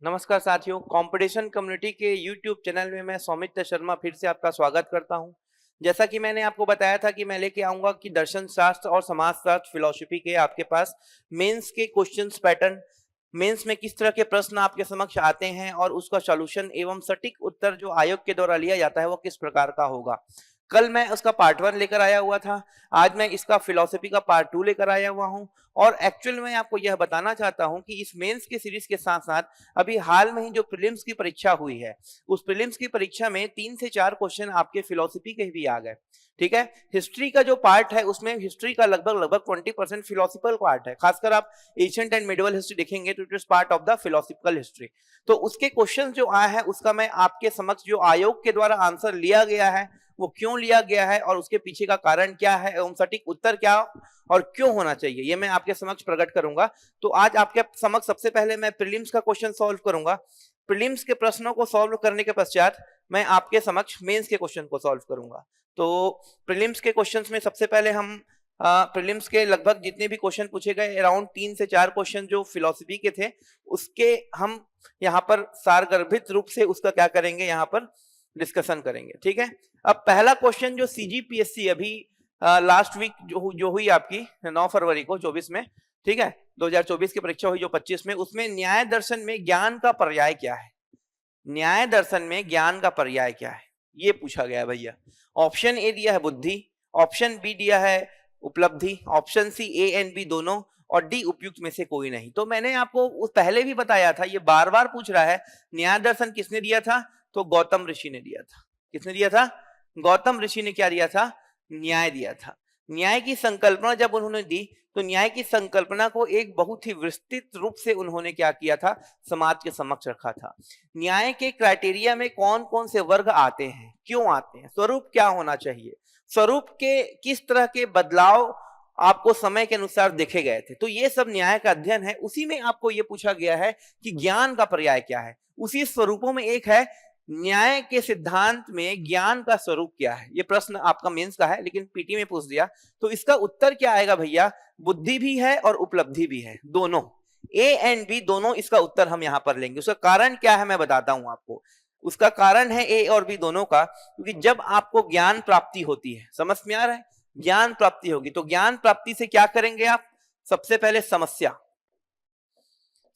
नमस्कार साथियों, competition community के यूट्यूब चैनल में मैं सौमित्र शर्मा फिर से आपका स्वागत करता हूं। जैसा कि मैंने आपको बताया था कि मैं लेके आऊंगा कि दर्शन शास्त्र और समाजशास्त्र फिलॉसफी के आपके पास मेंस के क्वेश्चंस पैटर्न, मेंस में किस तरह के प्रश्न आपके समक्ष आते हैं और उसका सॉल्यूशन एवं सटीक उत्तर जो आयोग के द्वारा लिया जाता है वो किस प्रकार का होगा। कल मैं उसका पार्ट 1 लेकर आया हुआ था, आज मैं इसका फिलॉसफी का पार्ट 2 लेकर आया हुआ हूं। और एक्चुअल में आपको यह बताना चाहता हूं कि इस मेंस की सीरीज के साथ साथ अभी हाल में ही जो प्रीलिम्स की परीक्षा हुई है, उस प्रीलिम्स की परीक्षा में 3 से 4 क्वेश्चन आपके फिलॉसफी के भी आ गए। ठीक है, हिस्ट्री का जो पार्ट है उसमें हिस्ट्री का लगभग 20% फिलोसफिकल पार्ट है। खासकर आप एशियंट एंड मिडिवल हिस्ट्री देखेंगे तो it is part of the philosophical history. तो उसके क्वेश्चन जो आया है उसका मैं आपके समक्ष जो आयोग के द्वारा आंसर लिया गया है वो क्यों लिया गया है और उसके पीछे का कारण क्या है एवं सटीक उत्तर क्या और क्यों होना चाहिए, ये मैं आपके समक्ष प्रकट करूंगा। तो आज आपके समक्ष सबसे पहले मैं प्रीलिम्स का क्वेश्चन सॉल्व करूंगा। प्रीलिम्स के प्रश्नों को सॉल्व करने के पश्चात मैं आपके समक्ष मेंस के क्वेश्चन को सॉल्व करूंगा। तो प्रीलिम्स के क्वेश्चंस में सबसे पहले हम प्रीलिम्स के लगभग जितने भी क्वेश्चन पूछे गए अराउंड 3 से 4 क्वेश्चन जो फिलॉसफी के थे उसके हम यहाँ पर सारगर्भित रूप से उसका क्या करेंगे, यहाँ पर डिस्कशन करेंगे। ठीक है, अब पहला क्वेश्चन जो सीजीपीएससी अभी लास्ट वीक जो हुई आपकी 9 फरवरी को 24 में, ठीक है, 2024 की परीक्षा हुई जो 25 में, उसमें न्याय दर्शन में ज्ञान का पर्याय क्या है, न्याय दर्शन में ज्ञान का पर्याय क्या है ये पूछा गया है भैया। ऑप्शन ए दिया है बुद्धि, ऑप्शन बी दिया है उपलब्धि, option C A and B दोनों और डी उपयुक्त में से कोई नहीं। तो मैंने आपको पहले भी बताया था, ये बार बार पूछ रहा है न्याय दर्शन किसने दिया था, तो गौतम ऋषि ने दिया था। किसने दिया था? गौतम ऋषि ने क्या दिया था? न्याय दिया था। न्याय की संकल्पना जब उन्होंने दी तो न्याय की संकल्पना को एक बहुत ही विस्तृत रूप से उन्होंने क्या किया था, समाज के समक्ष रखा था। न्याय के क्राइटेरिया में कौन कौन से वर्ग आते हैं, क्यों आते हैं, स्वरूप क्या होना चाहिए, स्वरूप के किस तरह के बदलाव आपको समय के अनुसार देखे गए थे, तो ये सब न्याय का अध्ययन है। उसी में आपको ये पूछा गया है कि ज्ञान का पर्याय क्या है। उसी स्वरूपों में एक है न्याय के सिद्धांत में ज्ञान का स्वरूप क्या है। ये प्रश्न आपका मेंस का है लेकिन पीटी में पूछ दिया, तो इसका उत्तर क्या आएगा भैया? बुद्धि भी है और उपलब्धि भी है, दोनों, ए एंड बी दोनों, इसका उत्तर हम यहां पर लेंगे। उसका कारण क्या है मैं बताता हूं आपको। उसका कारण है ए और बी दोनों का, क्योंकि जब आपको ज्ञान प्राप्ति होती है, समझ में आ रहा है, ज्ञान प्राप्ति होगी तो ज्ञान प्राप्ति से क्या करेंगे आप? सबसे पहले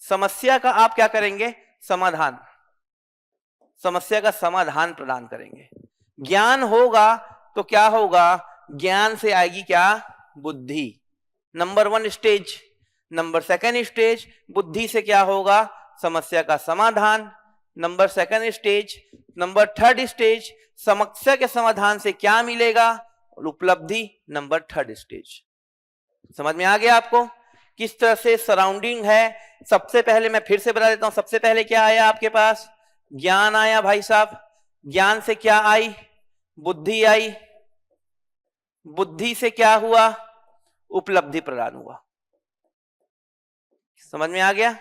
समस्या का आप क्या करेंगे? समाधान, समस्या का समाधान प्रदान करेंगे। ज्ञान होगा तो क्या होगा? ज्ञान से आएगी क्या? बुद्धि, नंबर 1 स्टेज। नंबर 2 स्टेज, बुद्धि से क्या होगा? समस्या का समाधान, नंबर 2 स्टेज। नंबर 3 स्टेज, समस्या के समाधान से क्या मिलेगा? उपलब्धि, नंबर 3 स्टेज। समझ में आ गया आपको किस तरह से सराउंडिंग है? सबसे पहले मैं फिर से बता देता हूं, सबसे पहले क्या आया आपके पास? ज्ञान आया भाई साहब। ज्ञान से क्या आई? बुद्धि आई। बुद्धि से क्या हुआ? उपलब्धि प्रदान हुआ। समझ में आ गया?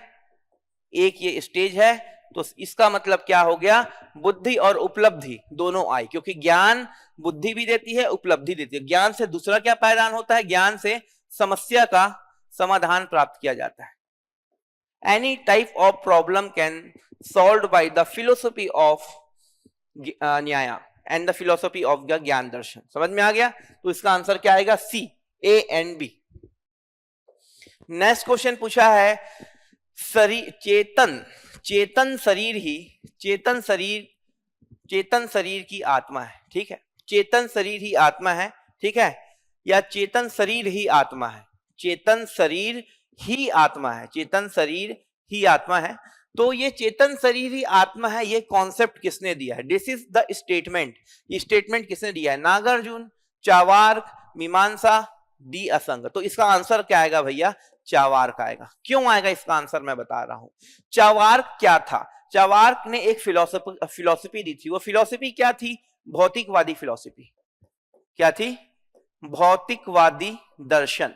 एक ये स्टेज है, तो इसका मतलब क्या हो गया? बुद्धि और उपलब्धि दोनों आई, क्योंकि ज्ञान बुद्धि भी देती है, उपलब्धि देती है। ज्ञान से दूसरा क्या पैदा होता है? ज्ञान से समस्या का समाधान प्राप्त किया जाता है। Any type of problem can solved by the philosophy of न्याय and the philosophy of the ज्ञान दर्शन। समझ में आ गया? तो इसका आंसर क्या आएगा? C, A and B. Next question पूछा है चेतन शरीर की आत्मा है। ठीक है, चेतन शरीर ही आत्मा है, ठीक है, या चेतन शरीर ही आत्मा है? चेतन शरीर ही आत्मा है, चेतन शरीर ही आत्मा है। तो ये चेतन शरीर ही आत्मा है, ये कॉन्सेप्ट किसने दिया है? This is the statement. ये स्टेटमेंट किसने दिया है? नागार्जुन, चार्वाक, मीमांसा, डी असंग। तो इसका आंसर क्या आएगा भैया? चार्वाक आएगा। क्यों आएगा इसका आंसर मैं बता रहा हूं। चार्वाक क्या था? चार्वाक ने एक फिलोसफी दी थी। वो फिलोसफी क्या थी? भौतिकवादी फिलोसफी। क्या थी? भौतिकवादी दर्शन।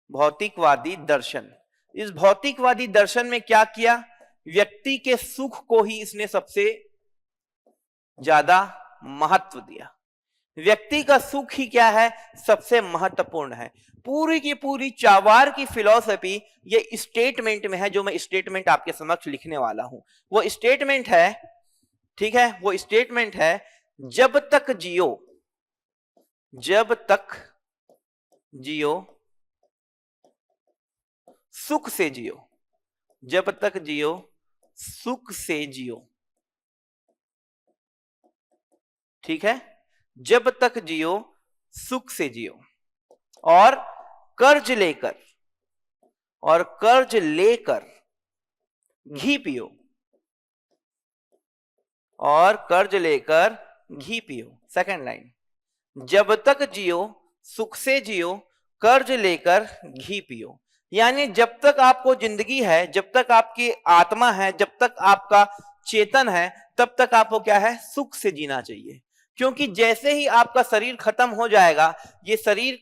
भौतिकवादी दर्शन। इस भौतिकवादी दर्शन में क्या किया? व्यक्ति के सुख को ही इसने सबसे ज्यादा महत्व दिया। व्यक्ति का सुख ही क्या है, सबसे महत्वपूर्ण है। पूरी की पूरी चावार की फिलॉसफी ये स्टेटमेंट में है, जो मैं स्टेटमेंट आपके समक्ष लिखने वाला हूं। वो स्टेटमेंट है, ठीक है, वो स्टेटमेंट है, जब तक जियो, जब तक जियो सुख से जियो, जब तक जियो सुख से जियो, ठीक है, जब तक जियो सुख से जियो, और कर्ज लेकर, और कर्ज लेकर घी पियो, और कर्ज लेकर घी पियो। सेकंड लाइन, जब तक जियो सुख से जियो, कर्ज लेकर घी पियो। यानी जब तक आपको जिंदगी है, जब तक आपकी आत्मा है, जब तक आपका चेतन है, तब तक आपको क्या है, सुख से जीना चाहिए। क्योंकि जैसे ही आपका शरीर खत्म हो जाएगा, ये शरीर,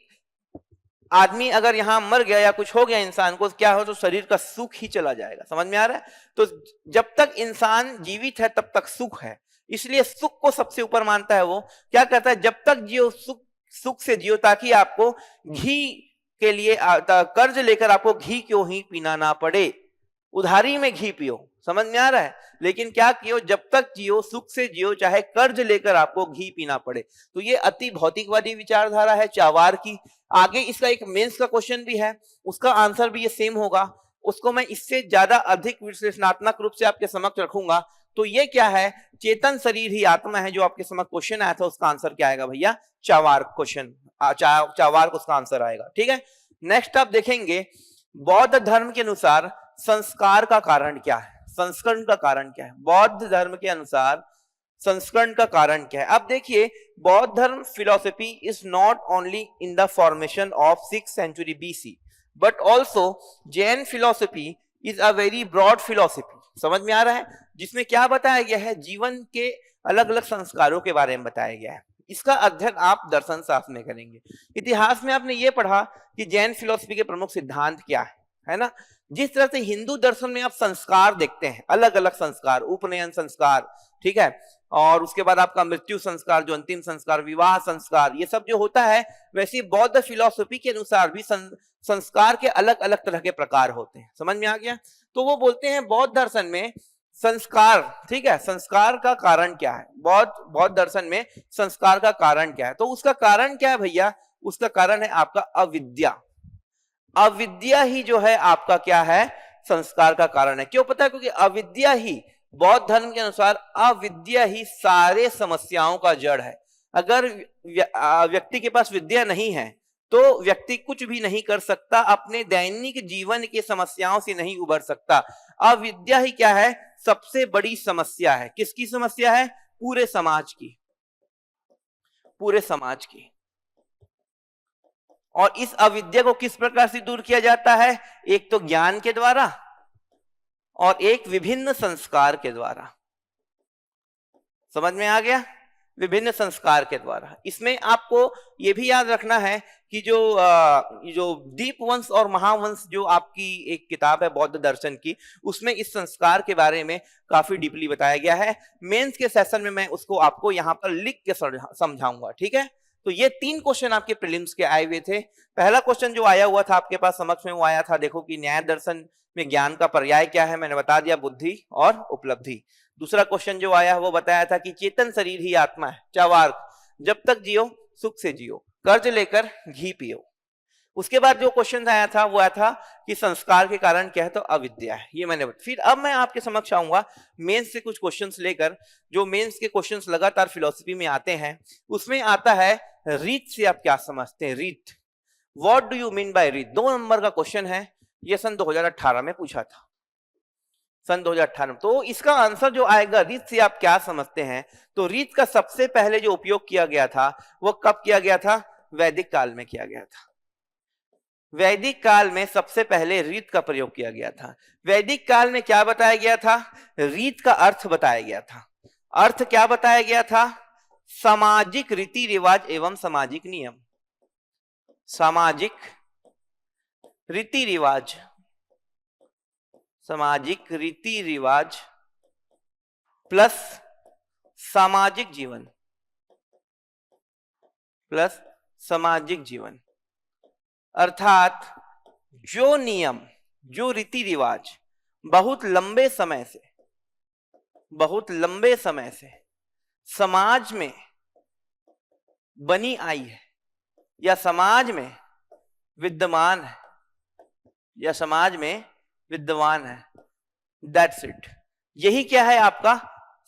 आदमी अगर यहां मर गया या कुछ हो गया इंसान को, क्या हो, तो शरीर का सुख ही चला जाएगा। समझ में आ रहा है? तो जब तक इंसान जीवित है तब तक सुख है, इसलिए सुख को सबसे ऊपर मानता है। वो क्या कहता है, जब तक जियो सुख, सुख से जियो, ताकि आपको घी के लिए कर्ज लेकर आपको घी क्यों ही पीना ना पड़े, उधारी में घी पियो। समझ में आ रहा है? लेकिन क्या कियो, जब तक जियो सुख से जियो, चाहे कर्ज लेकर आपको घी पीना पड़े। तो ये अति भौतिकवादी विचारधारा है चावार की। आगे इसका एक मेंस का क्वेश्चन भी है, उसका आंसर भी ये सेम होगा, उसको मैं इससे ज्यादा अधिक विश्लेषणात्मक रूप से आपके समक्ष रखूंगा। तो ये क्या है, चेतन शरीर ही आत्मा है, जो आपके समक्ष क्वेश्चन आया था, उसका आंसर क्या आएगा भैया, चावार क्वेश्चन, चावार को उसका आंसर आएगा। ठीक है, नेक्स्ट आप देखेंगे, बौद्ध धर्म के अनुसार संस्कार का कारण क्या है, संस्करण का कारण क्या है। बौद्ध धर्म के अनुसार संस्करण का कारण क्या है। अब देखिए, बौद्ध धर्म philosophy is not only in the formation of 6th century BC, but also Jain philosophy is a very broad philosophy. समझ में आ रहा है? जिसमें क्या बताया गया है, जीवन के अलग अलग संस्कारों के बारे में बताया गया है। इसका अध्ययन आप दर्शन शास्त्र में करेंगे। इतिहास में आपने ये पढ़ा कि जैन फिलोसफी के प्रमुख सिद्धांत क्या है ना। जिस तरह से हिंदू दर्शन में आप संस्कार देखते हैं, अलग अलग संस्कार, उपनयन संस्कार, ठीक है, और उसके बाद आपका मृत्यु संस्कार, जो अंतिम संस्कार, विवाह संस्कार, ये सब जो होता है, वैसे बौद्ध फिलोसफी के अनुसार भी संस्कार के अलग अलग तरह के प्रकार होते हैं। समझ में आ गया? तो वो बोलते हैं बौद्ध दर्शन में संस्कार, ठीक है, संस्कार का कारण क्या है, बौद्ध दर्शन में संस्कार का कारण क्या है। तो उसका कारण क्या है भैया, उसका कारण है आपका अविद्या। अविद्या ही जो है आपका क्या है, संस्कार का कारण है। क्यों पता है? क्योंकि अविद्या ही, बौद्ध धर्म के अनुसार अविद्या ही सारे समस्याओं का जड़ है। अगर व्यक्ति के पास विद्या नहीं है तो व्यक्ति कुछ भी नहीं कर सकता, अपने दैनिक जीवन की समस्याओं से नहीं उबर सकता। अविद्या ही क्या है, सबसे बड़ी समस्या है। किसकी समस्या है? पूरे समाज की, पूरे समाज की। और इस अविद्या को किस प्रकार से दूर किया जाता है? एक तो ज्ञान के द्वारा, और एक विभिन्न संस्कार के द्वारा। समझ में आ गया? विभिन्न संस्कार के द्वारा। इसमें आपको यह भी याद रखना है कि जो दीपवंश और महावंश, जो आपकी एक किताब है बौद्ध दर्शन की, उसमें इस संस्कार के बारे में काफी डीपली बताया गया है। मेंस के सेशन में मैं उसको आपको यहां पर लिख के समझाऊंगा। ठीक है, तो ये 3 क्वेश्चन आपके प्रीलिम्स के आए हुए थे। पहला क्वेश्चन जो आया हुआ था आपके पास समक्ष में, वो आया था, देखो कि न्याय दर्शन में ज्ञान का पर्याय क्या है, मैंने बता दिया, बुद्धि और उपलब्धि। दूसरा क्वेश्चन जो आया वो बताया था कि चेतन शरीर ही आत्मा है, चावार्क, जब तक जियो सुख से जियो, कर्ज लेकर घी पियो। उसके बाद जो क्वेश्चन आया था वो आया था कि संस्कार के कारण क्या है, तो अविद्या है। ये मैंने फिर अब मैं आपके समक्ष आऊंगा मेंस से कुछ क्वेश्चंस लेकर। जो मेंस के क्वेश्चंस लगातार फिलॉसफी में आते हैं, उसमें आता है रीत से आप क्या समझते हैं, रीत, what do you mean bye रीत। 2 नंबर का क्वेश्चन है, ये सन 2018 में पूछा था, सन 2018। तो इसका आंसर जो आएगा, रीत से आप क्या समझते हैं, तो रीत का सबसे पहले जो उपयोग किया गया था वो कब किया गया था? वैदिक काल में किया गया था। वैदिक काल में सबसे पहले रीत का प्रयोग किया गया था। वैदिक काल में क्या बताया गया था? रीत का अर्थ बताया गया था। अर्थ क्या बताया गया था? सामाजिक रीति रिवाज एवं सामाजिक नियम। सामाजिक रीति रिवाज, सामाजिक रीति रिवाज प्लस सामाजिक जीवन, प्लस सामाजिक जीवन, अर्थात जो नियम, जो रीति रिवाज बहुत लंबे समय से समाज में बनी आई है या समाज में विद्यमान है दैट्स इट। यही क्या है? आपका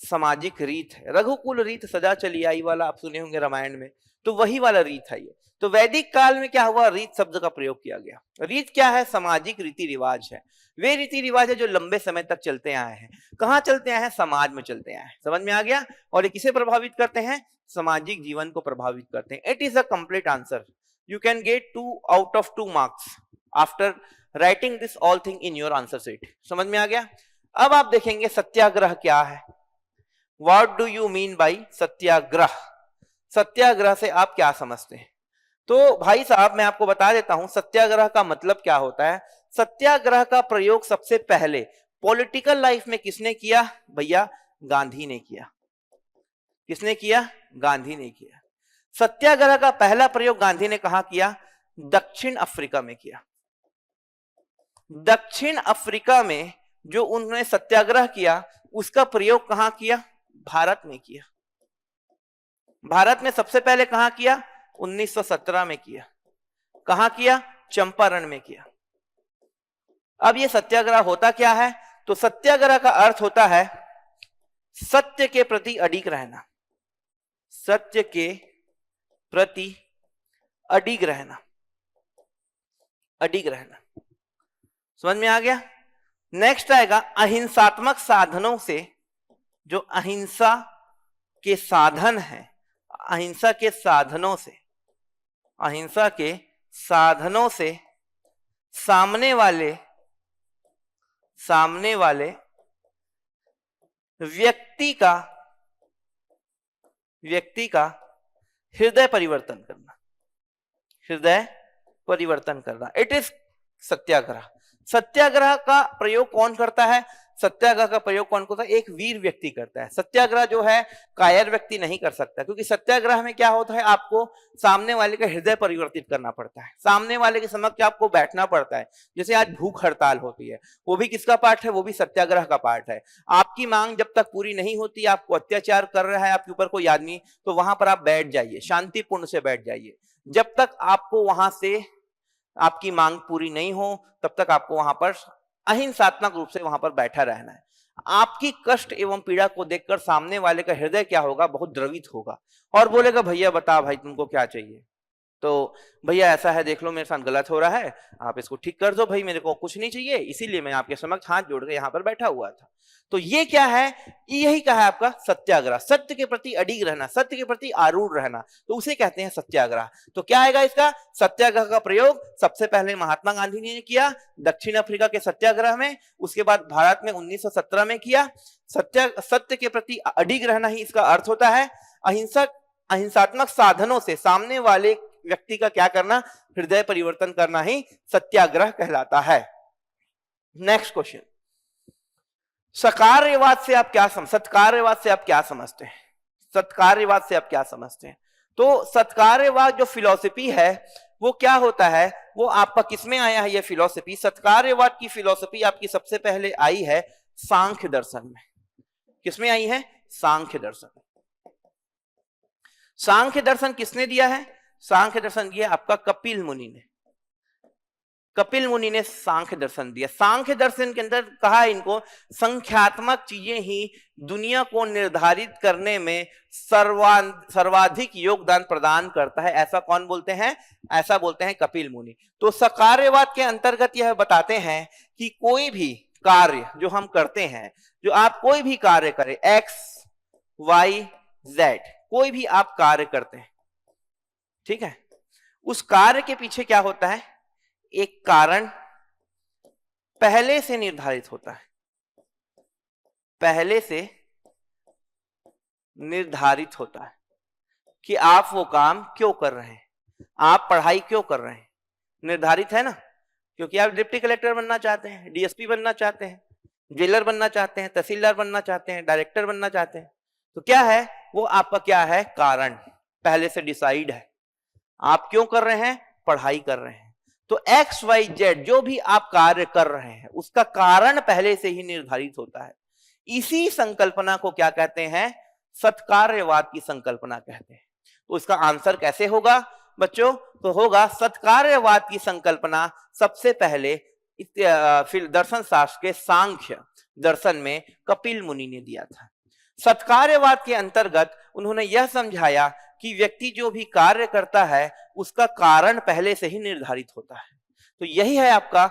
सामाजिक रीत है। रघुकुल रीत सदा चली आई वाला आप सुने होंगे रामायण में, तो वही वाला रीत है ये। तो वैदिक काल में क्या हुआ? रीत शब्द का प्रयोग किया गया। रीत क्या है? सामाजिक रीति रिवाज है। वे रीति रिवाज है जो लंबे समय तक चलते आए हैं। कहाँ चलते आए हैं? समाज में चलते आए हैं। समझ में आ गया? और ये किसे प्रभावित करते हैं? सामाजिक जीवन को प्रभावित करते हैं। It is a complete answer. You can get 2 out of 2 marks after writing this all thing in your answer sheet. समझ में आ गया? अब आप देखेंगे सत्याग्रह क्या है। What do you mean by satyagraha? Satyagraha से आप क्या समझते हैं? तो भाई साहब मैं आपको बता देता हूं सत्याग्रह का मतलब क्या होता है। सत्याग्रह का प्रयोग सबसे पहले पॉलिटिकल लाइफ में किसने किया? भैया गांधी ने किया। किसने किया? गांधी ने किया। सत्याग्रह का पहला प्रयोग गांधी ने कहां किया? दक्षिण अफ्रीका में किया। दक्षिण अफ्रीका में जो उन्होंने सत्याग्रह किया उसका प्रयोग कहां किया? भारत में किया। भारत में सबसे पहले कहां किया? 1917 में किया। कहां किया? चंपारण में किया। अब ये सत्याग्रह होता क्या है? तो सत्याग्रह का अर्थ होता है सत्य के प्रति अडिग रहना। सत्य के प्रति अडिग रहना। अडिग रहना। समझ में आ गया? नेक्स्ट आएगा अहिंसात्मक साधनों से, जो अहिंसा के साधन है, अहिंसा के साधनों से सामने वाले व्यक्ति का हृदय परिवर्तन करना। इट इज सत्याग्रह। सत्याग्रह का प्रयोग कौन करता है? सत्याग्रह का प्रयोग कौन करता है? एक वीर व्यक्ति करता है। सत्याग्रह जो है कायर व्यक्ति नहीं कर सकता, क्योंकि सत्याग्रह में क्या होता है? आपको सामने वाले का हृदय परिवर्तित करना पड़ता है। सामने वाले के समक्ष आपको बैठना पड़ता है। जैसे आज भूख हड़ताल होती है, वो भी किसका पार्ट है? वो भी सत्याग्रह का पार्ट है। आपकी मांग जब तक पूरी नहीं होती, आपको अत्याचार कर रहा है आपके ऊपर कोई आदमी, तो वहां पर आप बैठ जाइए, शांतिपूर्ण से बैठ जाइए। जब तक आपको वहां से आपकी मांग पूरी नहीं हो तब तक आपको वहां पर अहिंसात्मक रूप से वहां पर बैठा रहना है। आपकी कष्ट एवं पीड़ा को देखकर सामने वाले का हृदय क्या होगा? बहुत द्रवित होगा और बोलेगा भैया बता भाई तुमको क्या चाहिए? तो भैया ऐसा है, देख लो मेरे साथ गलत हो रहा है, आप इसको ठीक कर दो भाई, मेरे को कुछ नहीं चाहिए, इसीलिए मैं आपके समक्ष हाथ जोड़ के यहाँ पर बैठा हुआ था। तो ये क्या है? यही कहा है आपका सत्याग्रह। सत्य के प्रति अडिग रहना, सत्य के प्रति आरूढ़ रहना, तो उसे कहते हैं सत्याग्रह। तो क्या आएगा इसका? सत्याग्रह का प्रयोग सबसे पहले महात्मा गांधी ने किया दक्षिण अफ्रीका के सत्याग्रह में, उसके बाद भारत में 1917 में किया। सत्य के प्रति अडिग रहना ही इसका अर्थ होता है। अहिंसात्मक साधनों से सामने वाले व्यक्ति का क्या करना? हृदय परिवर्तन करना ही सत्याग्रह कहलाता है। नेक्स्ट क्वेश्चन, सत्कार्यवाद से आप क्या समझते हैं? सत्कार्यवाद से आप क्या समझते हैं? तो सत्कार्यवाद जो फिलॉसफी है वो क्या होता है? वो आपका किसमें आया है? ये फिलॉसफी, सत्कार्यवाद की फिलॉसफी आपकी सबसे पहले आई है सांख्य दर्शन में। किसमें आई है? सांख्य दर्शन। सांख्य दर्शन किसने दिया है? सांख्य दर्शन दिया आपका कपिल मुनि ने। कपिल मुनि ने सांख्य दर्शन दिया। सांख्य दर्शन के अंदर कहा इनको संख्यात्मक चीजें ही दुनिया को निर्धारित करने में सर्वाधिक योगदान प्रदान करता है। ऐसा कौन बोलते हैं? ऐसा बोलते हैं कपिल मुनि। तो सत्कार्यवाद के अंतर्गत यह बताते हैं कि कोई भी कार्य जो हम करते हैं, जो आप कोई भी कार्य करें, एक्स वाई जेड, कोई भी आप कार्य करते हैं, ठीक है, उस कार्य के पीछे क्या होता है? एक कारण पहले से निर्धारित होता है। पहले से निर्धारित होता है कि आप वो काम क्यों कर रहे हैं, आप पढ़ाई क्यों कर रहे हैं, निर्धारित है ना। क्योंकि आप डिप्टी कलेक्टर बनना चाहते हैं, डीएसपी बनना चाहते हैं, जेलर बनना चाहते हैं, तहसीलदार बनना चाहते हैं, डायरेक्टर बनना चाहते हैं, तो क्या है वो? आपका क्या है? कारण पहले से डिसाइड है। आप क्यों कर रहे हैं? पढ़ाई कर रहे हैं। तो एक्स वाई जेड जो भी आप कार्य कर रहे हैं उसका कारण पहले से ही निर्धारित होता है। इसी संकल्पना को क्या कहते हैं? सत्कार्यवाद की संकल्पना कहते हैं। तो इसका आंसर कैसे होगा बच्चों? तो होगा सत्कार्यवाद की संकल्पना सबसे पहले फिर दर्शन शास्त्र के सांख्य दर्शन में कपिल मुनि ने दिया था। सत्कार्यवाद के अंतर्गत उन्होंने यह समझाया कि व्यक्ति जो भी कार्य करता है उसका कारण पहले से ही निर्धारित होता है। तो यही है आपका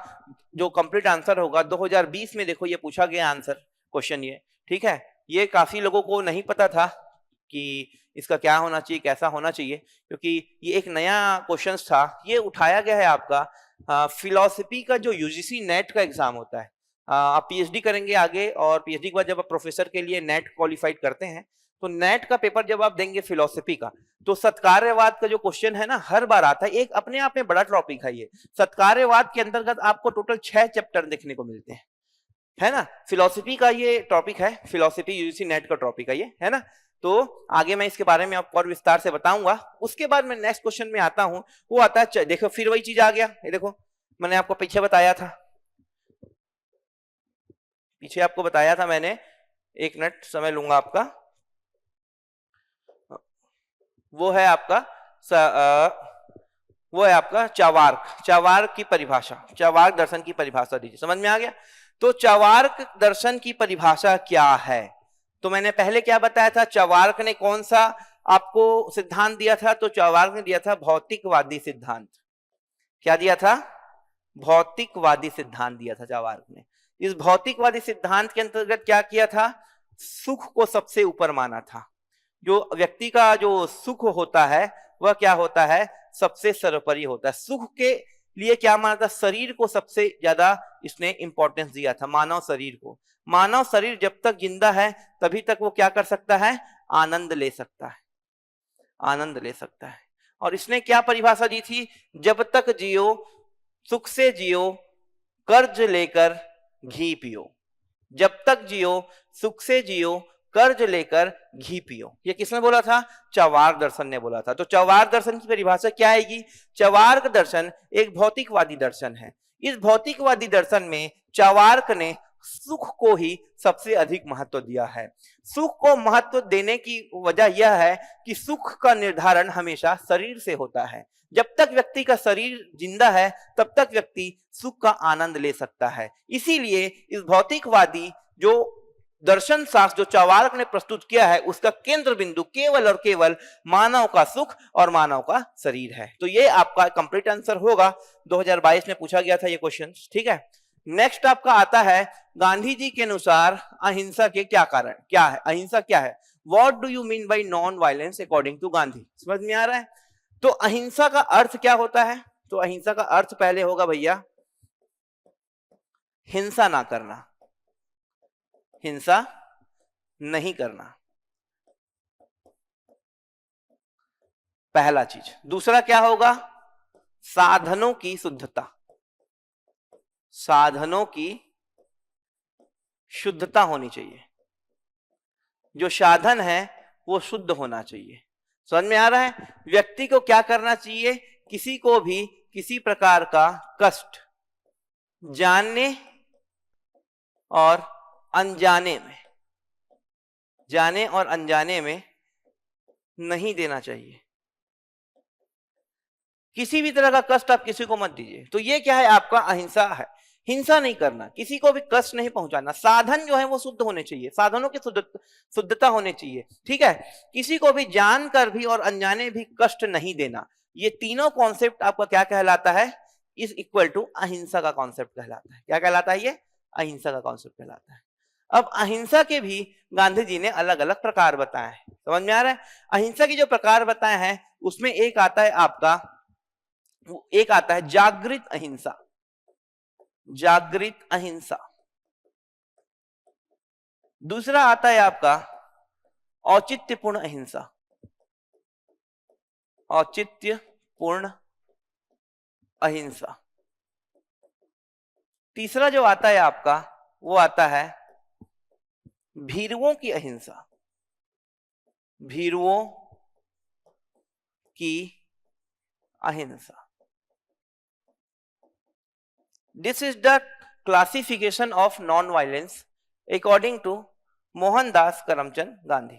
जो कंप्लीट आंसर होगा। 2020 में देखो ये पूछा गया आंसर क्वेश्चन ये, ठीक है। ये काफी लोगों को नहीं पता था कि इसका क्या होना चाहिए, कैसा होना चाहिए, क्योंकि ये एक नया क्वेश्चन था। ये उठाया गया है आपका फिलॉसफी का जो यूजीसी नेट का एग्जाम होता है। आप पीएचडी करेंगे आगे, और पीएचडी के बाद जब आप प्रोफेसर के लिए नेट क्वालिफाइड करते हैं तो नेट का पेपर जब आप देंगे फिलॉसफी का, तो सत्कार्यवाद का जो क्वेश्चन है ना हर बार आता है। एक अपने आप में बड़ा टॉपिक है ये। सत्कार्यवाद के अंतर्गत आपको टोटल 6 चैप्टर देखने को मिलते हैं, है ना। फिलॉसफी का ये टॉपिक है, फिलॉसफी यूजीसी नेट का टॉपिक है ये, है ना। तो आगे मैं इसके बारे में आपको और विस्तार से बताऊंगा। उसके बाद मैं नेक्स्ट क्वेश्चन में आता हूं, वो आता है, देखो फिर वही चीज आ गया। ये देखो मैंने आपको पीछे बताया था, पीछे आपको बताया था मैंने, 1 मिनट समय लूंगा आपका। वो है आपका वो है आपका चावार्क की परिभाषा। चावार्क दर्शन की परिभाषा दीजिए, समझ में आ गया। तो चावार्क दर्शन की परिभाषा क्या है? तो मैंने पहले क्या बताया था, चावार्क ने कौन सा आपको सिद्धांत दिया था? तो चावार्क ने दिया था भौतिकवादी सिद्धांत। क्या दिया था? भौतिकवादी सिद्धांत दिया था चावार्क ने। इस भौतिकवादी सिद्धांत के अंतर्गत क्या किया था? सुख को सबसे ऊपर माना था। जो व्यक्ति का जो सुख होता है वह क्या होता है? सबसे सर्वोपरि होता है। सुख के लिए क्या माना था? शरीर को सबसे ज्यादा इसने इंपॉर्टेंस दिया था, मानव शरीर को। मानव शरीर जब तक जिंदा है तभी तक वो क्या कर सकता है? आनंद ले सकता है, आनंद ले सकता है। और इसने क्या परिभाषा दी थी? जब तक जियो सुख से जियो, कर्ज लेकर घी पियो। जब तक जियो सुख से जियो, कर्ज लेकर घी पियो। ये किसने बोला था? चावार्क दर्शन ने बोला था। तो चावार्क दर्शन की परिभाषा क्या आएगी? चावार्क दर्शन एक भौतिकवादी दर्शन है। इस भौतिकवादी दर्शन में चावार्क ने सुख को ही सबसे अधिक महत्व दिया है। सुख को महत्व देने की वजह यह है कि सुख का निर्धारण हमेशा शरीर से होता है। जब तक व्यक्ति का शरीर जिंदा है तब तक व्यक्ति सुख का आनंद ले सकता है। इसीलिए इस भौतिकवादी जो दर्शन शास्त्र जो चावार्क ने प्रस्तुत किया है उसका केंद्र बिंदु केवल और केवल मानव का सुख और मानव का शरीर है। तो ये आपका कंप्लीट आंसर होगा। 2022 में पूछा गया था ये क्वेश्चन, ठीक है। नेक्स्ट आपका आता है, गांधी जी के अनुसार अहिंसा के क्या कारण, क्या है अहिंसा, क्या है? What do you mean by non violence according to Gandhi? समझ में आ रहा है? तो अहिंसा का अर्थ क्या होता है? तो अहिंसा का अर्थ पहले होगा भैया हिंसा ना करना, हिंसा नहीं करना, पहला चीज। दूसरा क्या होगा? साधनों की शुद्धता, साधनों की शुद्धता होनी चाहिए। जो साधन है वो शुद्ध होना चाहिए। समझ में आ रहा है? व्यक्ति को क्या करना चाहिए? किसी को भी किसी प्रकार का कष्ट जानने और अनजाने में, जाने और अनजाने में नहीं देना चाहिए। किसी भी तरह का कष्ट आप किसी को मत दीजिए। तो ये क्या है? आपका अहिंसा है। हिंसा नहीं करना, किसी को भी कष्ट नहीं पहुंचाना, साधन जो है वो शुद्ध होने चाहिए, साधनों की शुद्धता होनी चाहिए, ठीक है। किसी को भी जानकर भी और अनजाने भी कष्ट नहीं देना। ये तीनों कॉन्सेप्ट आपका क्या कहलाता है? इज इक्वल टू अहिंसा का कॉन्सेप्ट कहलाता है। क्या कहलाता है? ये अहिंसा का कॉन्सेप्ट कहलाता है। अब अहिंसा के भी गांधी जी ने अलग अलग प्रकार बताए हैं। समझ में आ रहा है? अहिंसा के जो प्रकार बताए हैं उसमें एक आता है आपका, एक आता है जागृत अहिंसा, जागृत अहिंसा। दूसरा आता है आपका औचित्यपूर्ण अहिंसा, औचित्यपूर्ण अहिंसा। तीसरा जो आता है आपका वो आता है भीरुओं की अहिंसा, भीरुओं की अहिंसा। This is the classification of non violence according to Mohandas Karamchand Gandhi.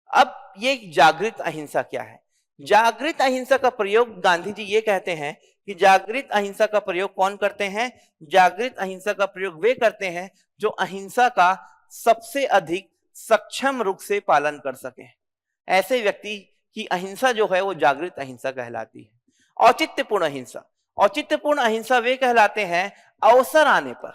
अब ये जागृत अहिंसा क्या है? जागृत अहिंसा का प्रयोग गांधी जी ये कहते हैं कि जागृत अहिंसा का प्रयोग कौन करते हैं? जागृत अहिंसा का प्रयोग वे करते हैं जो अहिंसा का सबसे अधिक सक्षम रूप से पालन कर सके। ऐसे व्यक्ति की अहिंसा जो है वो जागृत अहिंसा कहलाती है। औचित्यपूर्ण अहिंसा, औचित्यपूर्ण अहिंसा वे कहलाते हैं अवसर आने पर,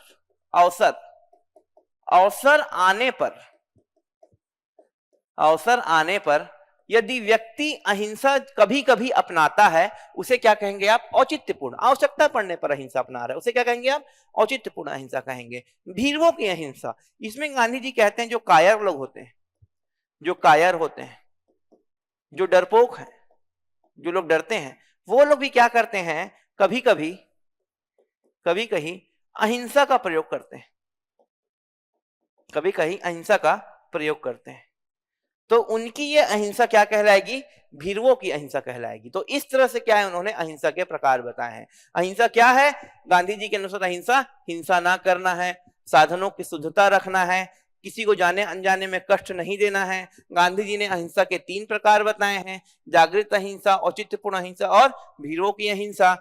अवसर आने पर यदि व्यक्ति अहिंसा कभी कभी अपनाता है, उसे क्या कहेंगे आप? औचित्यपूर्ण। आवश्यकता पड़ने पर अहिंसा अपना रहा है, उसे क्या कहेंगे आप? औचित्यपूर्ण अहिंसा कहेंगे। भीरुओं की अहिंसा, इसमें गांधी जी कहते हैं जो कायर लोग होते हैं, जो कायर होते हैं, जो डरपोक हैं, जो लोग डरते हैं, वो लोग भी क्या करते हैं? कभी कभी अहिंसा का प्रयोग करते हैं, कभी कहीं अहिंसा का प्रयोग करते हैं। तो उनकी ये अहिंसा क्या कहलाएगी? भीरुओं की अहिंसा कहलाएगी। तो इस तरह से क्या है, उन्होंने अहिंसा के प्रकार बताए हैं। अहिंसा क्या है? गांधी जी के अनुसार अहिंसा हिंसा ना करना है, साधनों की शुद्धता रखना है, किसी को जाने अनजाने में कष्ट नहीं देना है। गांधी जी ने अहिंसा के 3 प्रकार बताए हैं, जागृत अहिंसा, औचित्यपूर्ण अहिंसा और भीरुओं की अहिंसा।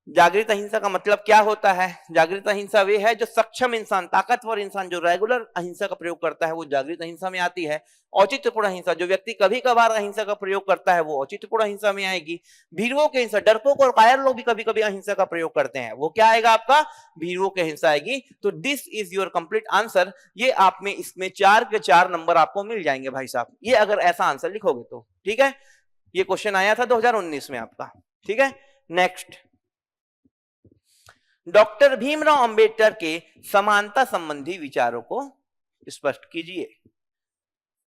जागृत अहिंसा का मतलब क्या होता है? जागृत अहिंसा वे है जो सक्षम इंसान, ताकतवर इंसान जो रेगुलर अहिंसा का प्रयोग करता है, वो जागृत अहिंसा में आती है। औचित्यपूर्ण अहिंसा, जो व्यक्ति कभी कभार अहिंसा का प्रयोग करता है, वो औचित्यपूर्ण अहिंसा में आएगी। भीरुओं की अहिंसा, डरपोक और कायर लोग भी कभी कभी अहिंसा का प्रयोग करते हैं, वो क्या आएगा आपका? भीरुओं की अहिंसा आएगी। तो this is your complete answer. ये आप में इसमें 4 के 4 नंबर आपको मिल जाएंगे भाई साहब, ये अगर ऐसा आंसर लिखोगे तो। ठीक है, ये क्वेश्चन आया था 2019 में आपका। ठीक है, नेक्स्ट, डॉक्टर भीमराव अंबेडकर के समानता संबंधी विचारों को स्पष्ट कीजिए।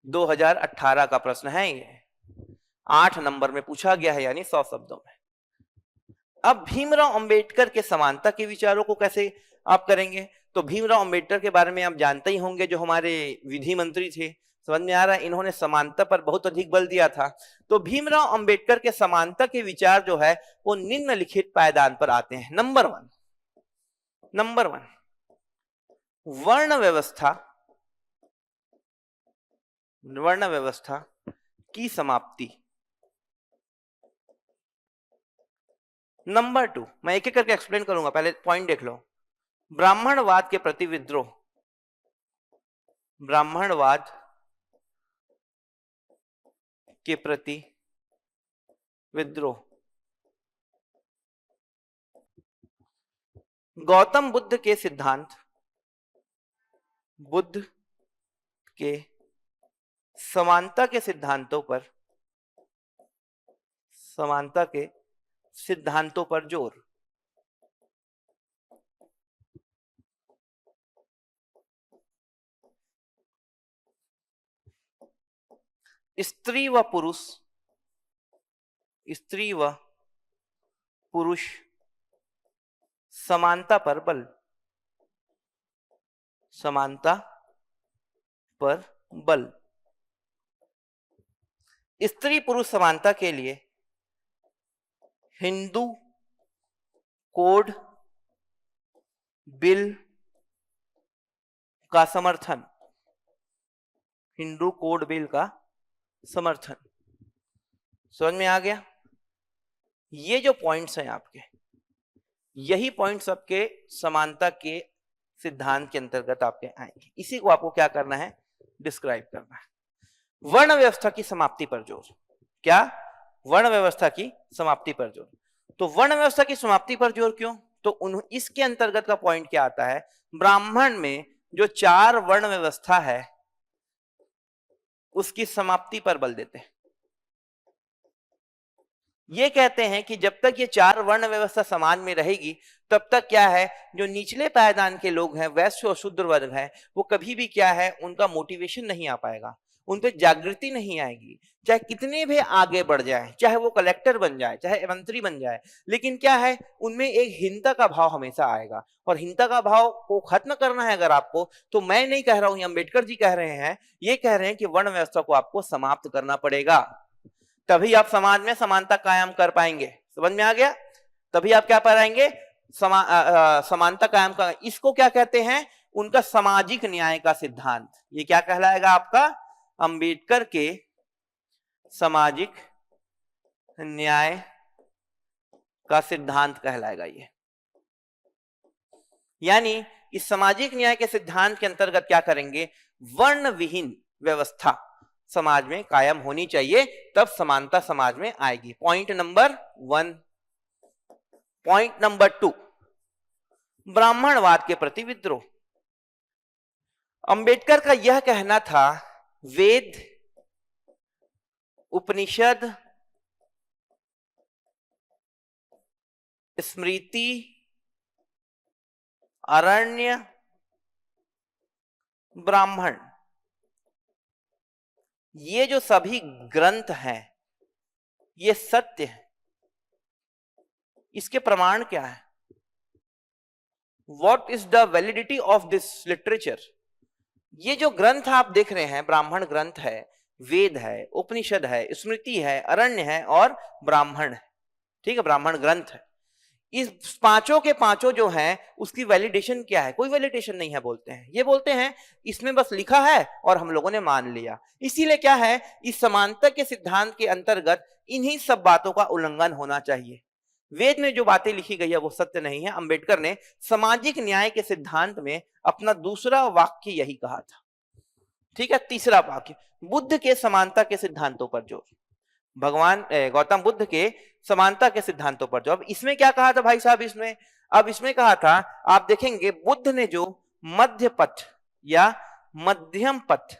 2018 का प्रश्न है ये, 8 नंबर में पूछा गया है, यानी 100 शब्दों में। अब भीमराव अंबेडकर के समानता के विचारों को कैसे आप करेंगे? तो भीमराव अंबेडकर के बारे में आप जानते ही होंगे, जो हमारे विधि मंत्री थे। समझ में आ रहा है, इन्होंने समानता पर बहुत अधिक बल दिया था। तो भीमराव अंबेडकर के समानता के विचार जो है वो निम्नलिखित पायदान पर आते हैं। नंबर 1, वर्ण व्यवस्था की समाप्ति। नंबर 2, मैं एक एक करके एक्सप्लेन करूंगा, पहले पॉइंट देख लो। ब्राह्मणवाद के प्रति विद्रोह, ब्राह्मणवाद के प्रति विद्रोह। गौतम बुद्ध के सिद्धांत, बुद्ध के समानता के सिद्धांतों पर, समानता के सिद्धांतों पर जोर। स्त्री व पुरुष समानता पर बल, समानता पर बल। स्त्री पुरुष समानता के लिए हिंदू कोड बिल का समर्थन, हिंदू कोड बिल का समर्थन। समझ में आ गया? ये जो पॉइंट्स हैं आपके, यही पॉइंट्स आपके समानता के सिद्धांत के अंतर्गत आपके आएंगे। इसी को आपको क्या करना है? डिस्क्राइब करना है। वर्ण व्यवस्था की समाप्ति पर जोर। क्या? वर्ण व्यवस्था की समाप्ति पर जोर। तो वर्ण व्यवस्था की समाप्ति पर जोर क्यों? तो इसके अंतर्गत का पॉइंट क्या आता है? ब्राह्मण में जो 4 वर्ण व्यवस्था है उसकी समाप्ति पर बल देते हैं। ये कहते हैं कि जब तक ये 4 वर्ण व्यवस्था समाज में रहेगी, तब तक क्या है, जो निचले पायदान के लोग हैं, वैश्य और शूद्र वर्ग है, वो कभी भी क्या है, उनका मोटिवेशन नहीं आ पाएगा, उन पे जागृति नहीं आएगी। चाहे कितने भी आगे बढ़ जाए, चाहे वो कलेक्टर बन जाए, चाहे मंत्री बन जाए, लेकिन क्या है, उनमें एक हीनता का भाव हमेशा आएगा। और हीनता का भाव को खत्म करना है अगर आपको, तो मैं नहीं कह रहा हूं, अम्बेडकर जी कह रहे हैं, ये कह रहे हैं कि वर्ण व्यवस्था को आपको समाप्त करना पड़ेगा, तभी आप समाज में समानता कायम कर पाएंगे। समझ में आ गया? तभी आप क्या पाएंगे, समानता कायम का। इसको क्या कहते हैं, उनका सामाजिक न्याय का सिद्धांत। ये क्या कहलाएगा आपका, अंबेडकर के सामाजिक न्याय का सिद्धांत कहलाएगा ये। यानी इस सामाजिक न्याय के सिद्धांत के अंतर्गत क्या करेंगे, वर्ण विहीन व्यवस्था समाज में कायम होनी चाहिए, तब समानता समाज में आएगी। Point number 1। पॉइंट नंबर 2, ब्राह्मणवाद के प्रति विद्रोह। अंबेडकर का यह कहना था, वेद, उपनिषद, स्मृति, अरण्य, ब्राह्मण, ये जो सभी ग्रंथ हैं ये सत्य है। इसके प्रमाण क्या है, what is the validity of this literature. ये जो ग्रंथ आप देख रहे हैं, ब्राह्मण ग्रंथ है, वेद है, उपनिषद है, स्मृति है, अरण्य है और ब्राह्मण है, ठीक है, ब्राह्मण ग्रंथ है। इस पांचों के पांचों जो हैं उसकी वैलिडेशन क्या है, कोई वैलिडेशन नहीं है बोलते हैं। ये बोलते हैं इसमें बस लिखा है और हम लोगों ने मान लिया। इसीलिए क्या है, इस समानता के सिद्धांत के अंतर्गत इन्हीं सब बातों का उल्लंघन होना चाहिए। वेद में जो बातें लिखी गई है वो सत्य नहीं है। अंबेडकर ने सामाजिक न्याय के सिद्धांत में अपना दूसरा वाक्य यही कहा था, ठीक है। तीसरा वाक्य, बुद्ध के समानता के सिद्धांतों पर जोर। भगवान गौतम बुद्ध के समानता के सिद्धांतों पर जो, अब इसमें क्या कहा था भाई साहब, इसमें कहा था, आप देखेंगे बुद्ध ने जो मध्य पथ या मध्यम पथ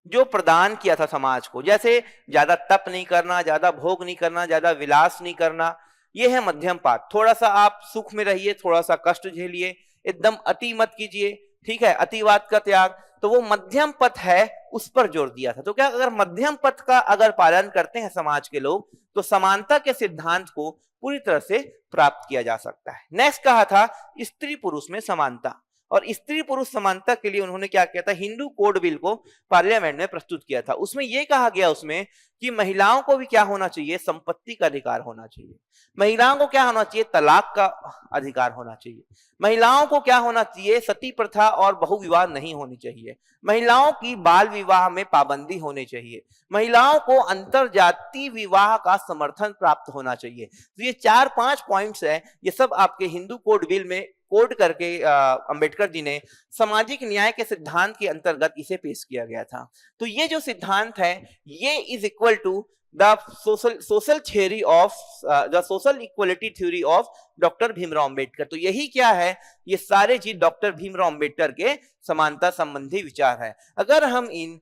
जो प्रदान किया था समाज को, जैसे ज्यादा तप नहीं करना, ज्यादा भोग नहीं करना, ज्यादा विलास नहीं करना, ये है मध्यम पथ। थोड़ा सा आप सुख में रहिए, थोड़ा सा कष्ट झेलिए, एकदम अति मत कीजिए, ठीक है, अतिवाद का त्याग, तो वो मध्यम पथ है, उस पर जोर दिया था। तो क्या अगर मध्यम पथ का अगर पालन करते हैं समाज के लोग, तो समानता के सिद्धांत को पूरी तरह से प्राप्त किया जा सकता है। नेक्स्ट कहा था स्त्री पुरुष में समानता, और स्त्री पुरुष समानता के लिए उन्होंने क्या किया था, हिंदू कोड बिल को पार्लियामेंट में प्रस्तुत किया था। उसमें यह कहा गया उसमें कि महिलाओं को भी क्या होना चाहिए, संपत्ति का अधिकार होना चाहिए। महिलाओं को क्या होना चाहिए, तलाक का अधिकार होना चाहिए। महिलाओं को क्या होना चाहिए, सती प्रथा और बहुविवाह नहीं होनी चाहिए। महिलाओं की बाल विवाह में पाबंदी होनी चाहिए। महिलाओं को अंतरजातीय विवाह का समर्थन प्राप्त होना चाहिए। तो ये 4-5 पॉइंट्स है, ये सब आपके हिंदू कोड बिल में कोड करके अंबेडकर जी ने सामाजिक न्याय के सिद्धांत के अंतर्गत इसे पेश किया गया था। तो ये जो सिद्धांत है ये is equal to the social theory of the social equality theory of doctor Bhimrao Ambedkar. तो यही क्या है, ये सारे चीज डॉक्टर भीमराव अंबेडकर के समानता संबंधी विचार है। अगर हम इन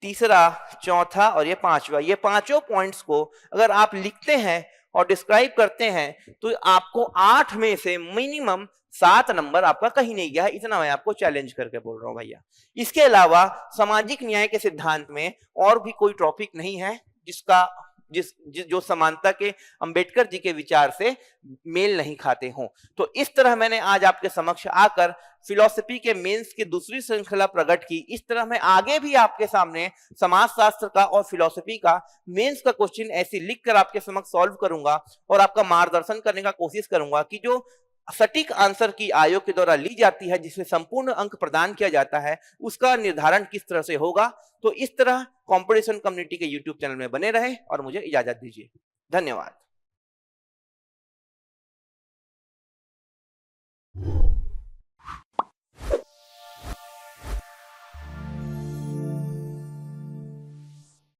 तीसरा, चौथा और ये पांचवा, ये पांचों पॉइंट्स को अगर आप लिखते हैं और डिस्क्राइब करते हैं तो आपको 8 में से मिनिमम 7 नंबर आपका कहीं नहीं गया है। इतना मैं आपको चैलेंज करके बोल रहा हूं भैया। इसके अलावा सामाजिक न्याय के सिद्धांत में और भी कोई टॉपिक नहीं है जो समानता के अंबेडकर जी के विचार से मेल नहीं खाते हों। तो इस तरह मैंने आज आपके समक्ष आकर फिलॉसफी के मेंस की दूसरी श्रृंखला प्रकट की। इस तरह मैं आगे भी आपके सामने समाजशास्त्र का और फिलॉसफी का मेंस का क्वेश्चन ऐसे लिखकर आपके समक्ष सॉल्व करूंगा और आपका मार्गदर्शन करने का कोशिश करूंगा कि जो सटीक आंसर की आयोग के द्वारा ली जाती है, जिसमें संपूर्ण अंक प्रदान किया जाता है, उसका निर्धारण किस तरह से होगा। तो इस तरह कंपटीशन कम्युनिटी के यूट्यूब चैनल में बने रहे और मुझे इजाजत दीजिए। धन्यवाद।